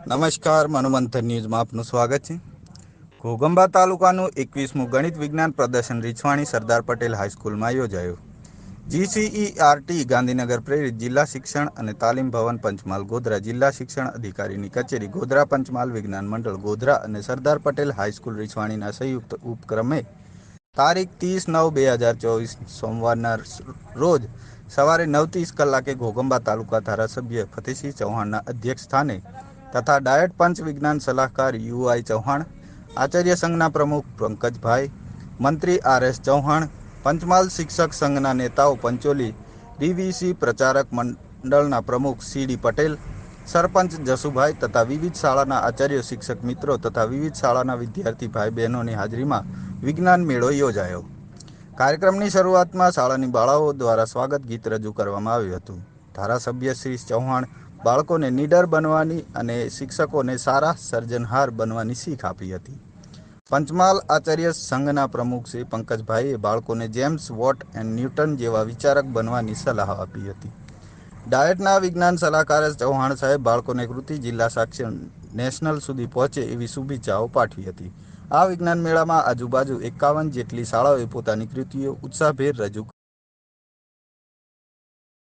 નમસ્કાર, મનોમંથન ન્યૂઝમાં આપનું સ્વાગત છે। ઘોગંબા તાલુકાનું 21મું ગણિત વિજ્ઞાન પ્રદર્શન રીછવાણી સરદાર પટેલ હાઈસ્કૂલમાં યોજાયું। GCERT ગાંધીનગર પ્રેરિત જિલ્લા શિક્ષણ અને તાલીમ ભવન પંચમહાલ ગોધરા જિલ્લા શિક્ષણ અધિકારીની કચેરી ગોધરા પંચમહાલ વિજ્ઞાન મંડળ ગોધરા અને સરદાર પટેલ હાઈસ્કૂલ રીછવાણીના સંયુક્ત ઉપક્રમે તારીખ 30/9/2024 સોમવારના રોજ સવારે 9:30 કલાકે ઘોગંબા તાલુકા ધારાસભ્ય ફતેહસિંહ ચૌહાણના અધ્યક્ષ સ્થાને તથા ડાયટ પંચ વિજ્ઞાન સલાહકાર UI ચૌહાણ, આચાર્ય સંઘના પ્રમુખ પંકજભાઈ, મંત્રી RS ચૌહાણ, પંચમહાલ શિક્ષક સંઘના નેતાઓ પંચોલી DVC પ્રચારક મંડળના પ્રમુખ CD પટેલ, સરપંચ જસુભાઈ તથા વિવિધ શાળાના આચાર્યો, શિક્ષક મિત્રો તથા વિવિધ શાળાના વિદ્યાર્થી ભાઈ બહેનોની હાજરીમાં વિજ્ઞાન મેળો યોજાયો। કાર્યક્રમની શરૂઆતમાં શાળાની બાળાઓ દ્વારા સ્વાગત ગીત રજૂ કરવામાં આવ્યું હતું। ધારાસભ્ય શ્રી ચૌહાણ બાળકોને નીડર બનવાની અને શિક્ષકોને સારા સર્જનહાર બનવાની શીખ આપી હતી। પંચમહાલ આચાર્ય સંઘના પ્રમુખ શ્રી પંકજભાઈએ બાળકોને જેમ્સ વોટ એન્ડ ન્યૂટન જેવા વિચારક બનવાની સલાહ આપી હતી। ડાયટના વિજ્ઞાન સલાહકાર ચૌહાણ સાહેબ બાળકોને કૃતિ જિલ્લા સાક્ષર નેશનલ સુધી પહોંચે એવી શુભેચ્છાઓ પાઠવી હતી। આ વિજ્ઞાન મેળામાં આજુબાજુ 51 જેટલી શાળાઓએ પોતાની કૃતિઓ ઉત્સાહભેર રજૂ